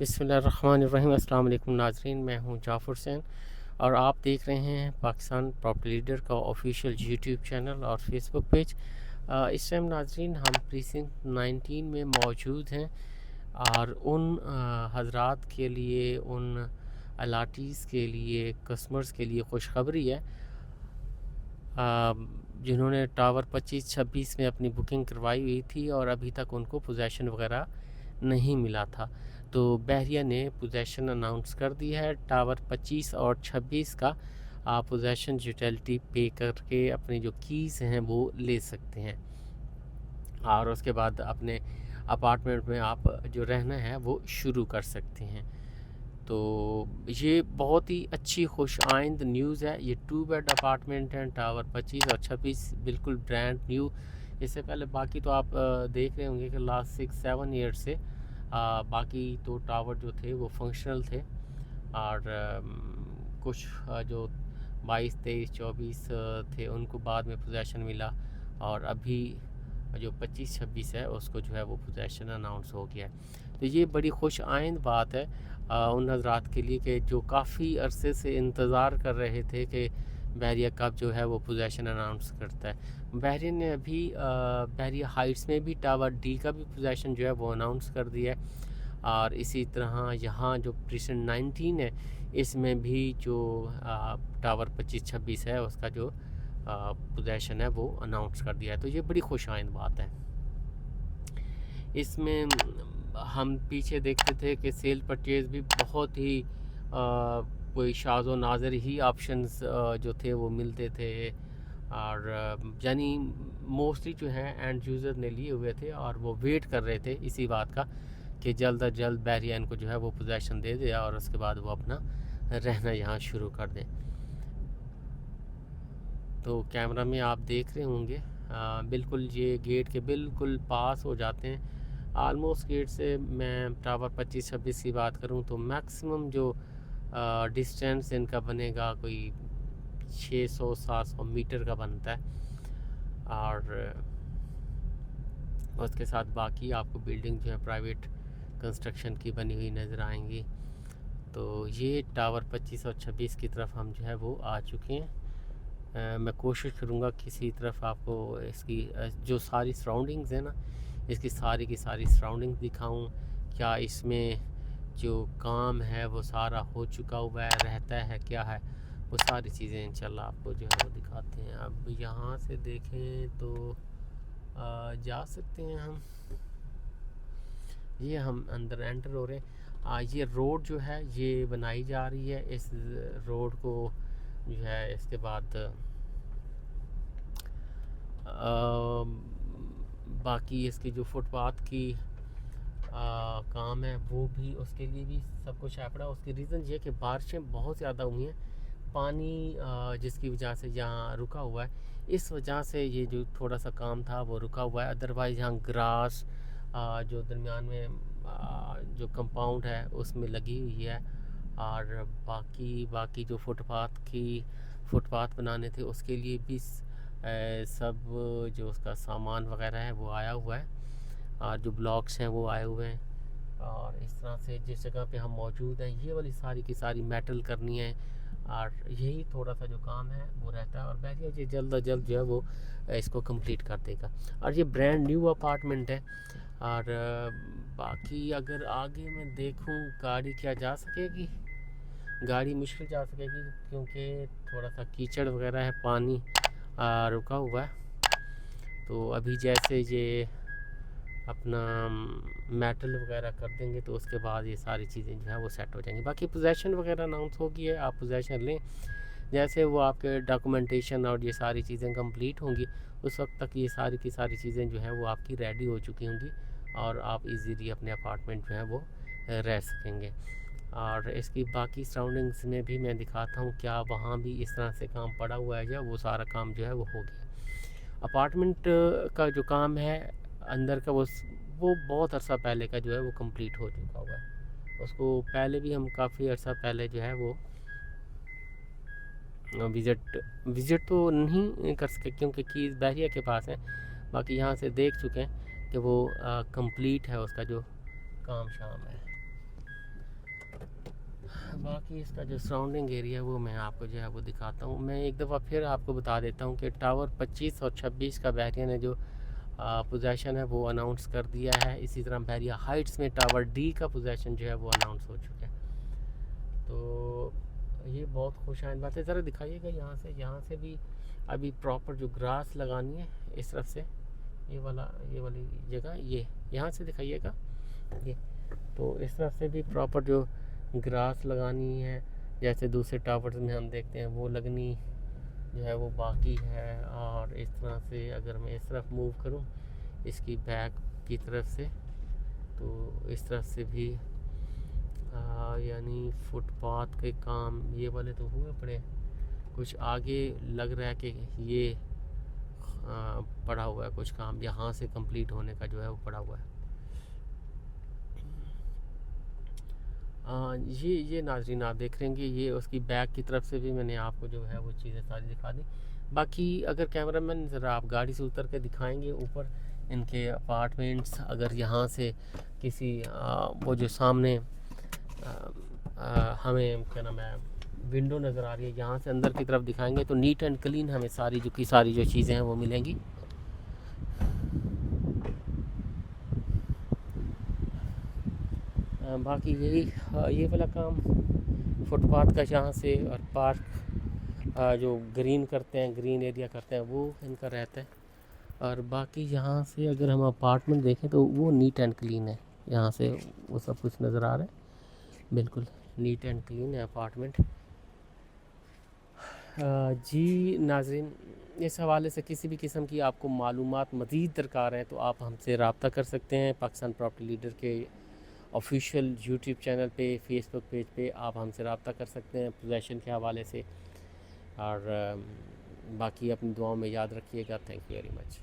बिस्मिल्लाहिर्रहमानिर्रहीम। अस्सलाम वालेकुम नाज़रीन, मैं हूं जाफ़र हुसैन और आप देख रहे हैं पाकिस्तान प्रॉपर्टी लीडर का ऑफिशियल यूट्यूब चैनल और फेसबुक पेज। इस टाइम नाज़रीन हम प्रीसिंक्ट 19 में मौजूद हैं और उन हज़रात के लिए, उन अलाटीज़ के लिए, कस्टमर्स के लिए खुशखबरी है जिन्होंने टावर 25-26 में अपनी बुकिंग करवाई हुई थी और अभी तक उनको पोजेसन वगैरह नहीं मिला था। तो बहरिया ने पोजेसन अनाउंस कर दिया है। टावर 25 और 26 का आप पोजेसन यूटिलिटी पे करके अपनी जो कीज़ हैं वो ले सकते हैं और उसके बाद अपने अपार्टमेंट में आप जो रहना है वो शुरू कर सकते हैं। तो ये बहुत ही अच्छी खुश आइंद न्यूज़ है। ये 2 बेड अपार्टमेंट हैं, टावर 25 और 26 बिल्कुल ब्रांड न्यू। इससे पहले बाकी तो आप देख रहे होंगे कि लास्ट 6-7 ईयर से बाकी तो टावर जो थे वो फंक्शनल थे और कुछ जो 22, 23, 24 थे उनको बाद में पोजेसन मिला और अभी जो 25-26 है उसको जो है वो पोजेसन अनाउंस हो गया है। तो ये बड़ी खुश आइंद बात है उन हज़रात के लिए कि जो काफ़ी अरसे से इंतज़ार कर रहे थे कि बहरिया कब जो है वो पोजेसन अनाउंस करता है। बहरिया ने अभी बहरिया हाइट्स में भी टावर डी का भी पोजेसन जो है वो अनाउंस कर दिया है और इसी तरह यहाँ जो प्रीसिंक्ट 19 है इसमें भी जो टावर 25-26 है उसका जो पोजेसन है वो अनाउंस कर दिया है। तो ये बड़ी खुश आइंद बात है। इसमें हम पीछे देखते थे कि सेल परचेज़ भी बहुत ही कोई शाज़ व नाज़िर ही ऑप्शंस जो थे वो मिलते थे और यानी मोस्टली जो है एंड यूज़र ने लिए हुए थे और वो वेट कर रहे थे इसी बात का कि जल्द अज जल्द बहरिया इनको जो है वो पोजेसन दे दे और उसके बाद वो अपना रहना यहाँ शुरू कर दें। तो कैमरा में आप देख रहे होंगे बिल्कुल ये गेट के बिल्कुल पास हो जाते हैं। आलमोस्ट गेट से मैं टावर 25-26 की बात करूं तो मैक्सिमम जो डिस्टेंस इनका बनेगा कोई 600-700 मीटर का बनता है और उसके साथ बाकी आपको बिल्डिंग जो है प्राइवेट कंस्ट्रक्शन की बनी हुई नज़र आएंगी। तो ये टावर 25 और 26 की तरफ हम जो है वो आ चुके हैं। मैं कोशिश करूँगा किसी तरफ आपको इसकी जो सारी सराउंडिंग्स है ना, इसकी सारी की सारी सराउंडिंग दिखाऊं। क्या इसमें जो काम है वो सारा हो चुका हुआ है, रहता है क्या है, वो सारी चीज़ें इंशाल्लाह आपको जो है वो दिखाते हैं। अब यहाँ से देखें तो जा सकते हैं हम। ये हम अंदर एंटर हो रहे हैं। ये रोड जो है ये बनाई जा रही है। इस रोड को जो है इसके बाद बाकी इसकी जो फुटपाथ की काम है वो भी, उसके लिए भी सब कुछ है पड़ा। उसकी रीज़न ये कि बारिशें बहुत ज़्यादा हुई हैं, पानी जिसकी वजह से यहाँ रुका हुआ है। इस वजह से ये जो थोड़ा सा काम था वो रुका हुआ है। अदरवाइज़ यहाँ ग्रास जो दरमियान में जो कंपाउंड है उसमें लगी हुई है और बाकी जो फुटपाथ बनाने थे उसके लिए भी सब जो उसका सामान वगैरह है वो आया हुआ है और जो ब्लॉक्स हैं वो आए हुए हैं। और इस तरह से जिस जगह पे हम मौजूद हैं ये वाली सारी की सारी मेटल करनी है और यही थोड़ा सा जो काम है वो रहता है और बहरिया ये जल्द अज जल्द जो है वो इसको कंप्लीट कर देगा। और ये ब्रांड न्यू अपार्टमेंट है और बाकी अगर आगे मैं देखूं गाड़ी क्या जा सकेगी, गाड़ी मुश्किल जा सकेगी क्योंकि थोड़ा सा कीचड़ वगैरह है, पानी रुका हुआ है। तो अभी जैसे ये अपना मेटल वगैरह कर देंगे तो उसके बाद ये सारी चीज़ें जो है वो सेट हो जाएंगी। बाकी पोजेसन वगैरह अनाउंस हो गई है, आप पोजेसन लें। जैसे वो आपके डॉक्यूमेंटेशन और ये सारी चीज़ें कंप्लीट होंगी उस वक्त तक ये सारी की सारी चीज़ें जो हैं वो आपकी रेडी हो चुकी होंगी और आप इजीली अपने अपार्टमेंट जो है वो रह सकेंगे। और इसकी बाकी सराउंडिंग्स में भी मैं दिखाता हूँ क्या वहाँ भी इस तरह से काम पड़ा हुआ है या वो सारा काम जो है वो हो गया। अपार्टमेंट का जो काम है अंदर का वो बहुत अर्सा पहले का जो है वो कंप्लीट हो चुका हुआ है। उसको पहले भी हम काफ़ी अर्सा पहले जो है वो विज़िट तो नहीं कर सके क्योंकि कीज़ बहरिया के पास है। बाकी यहाँ से देख चुके हैं कि वो कंप्लीट है, उसका जो काम शाम है। बाकी इसका जो सराउंडिंग एरिया वो मैं आपको जो है वो दिखाता हूँ। मैं एक दफ़ा फिर आपको बता देता हूँ कि टावर 25 और 26 का बहरिया ने जो पोजेसन है वो अनाउंस कर दिया है। इसी तरह बहरिया हाइट्स में टावर डी का पोजेसन जो है वो अनाउंस हो चुका है। तो ये बहुत खुशाइन बात है। ज़रा दिखाइएगा यहाँ से भी अभी प्रॉपर जो ग्रास लगानी है इस तरफ से, ये वाली जगह, ये यहाँ से दिखाइएगा ये। तो इस तरफ से भी प्रॉपर जो ग्रास लगानी है, जैसे दूसरे टावर्स में हम देखते हैं वो लगनी जो है वो बाकी है। और इस तरह से अगर मैं इस तरफ मूव करूं इसकी बैक की तरफ से, तो इस तरफ से भी यानी फुटपाथ के काम ये वाले तो हुए पड़े, कुछ आगे लग रहा है कि ये पड़ा हुआ है कुछ काम यहाँ से कंप्लीट होने का जो है वो पड़ा हुआ है। ये नाज़रीन आप देख रहे हैं, ये उसकी बैक की तरफ से भी मैंने आपको जो है वो चीज़ें सारी दिखा दी। बाकी अगर कैमरामैन ज़रा आप गाड़ी से उतर के दिखाएंगे ऊपर इनके अपार्टमेंट्स, अगर यहाँ से किसी वो जो सामने हमें क्या नाम है विंडो नज़र आ रही है, यहाँ से अंदर की तरफ दिखाएंगे तो नीट एंड क्लीन हमें सारी जो चीज़ें हैं वो मिलेंगी। बाकी ये वाला काम फुटपाथ का यहाँ से और पार्क जो ग्रीन करते हैं, ग्रीन एरिया करते हैं वो इनका रहता है। और बाकी यहाँ से अगर हम अपार्टमेंट देखें तो वो नीट एंड क्लीन है, यहाँ से वो सब कुछ नज़र आ रहा है, बिल्कुल नीट एंड क्लीन है अपार्टमेंट। जी नाज़रीन, इस हवाले से किसी भी किस्म की आपको मालूमात मज़ीद दरकार है तो आप हमसे रब्ता कर सकते हैं। पाकिस्तान प्रॉपर्टी लीडर के ऑफिशियल यूट्यूब चैनल पे, फेसबुक पेज पे आप हमसे रब्ता कर सकते हैं पोजेसन के हवाले से। और बाकी अपनी दुआओं में याद रखिएगा। Thank you very much.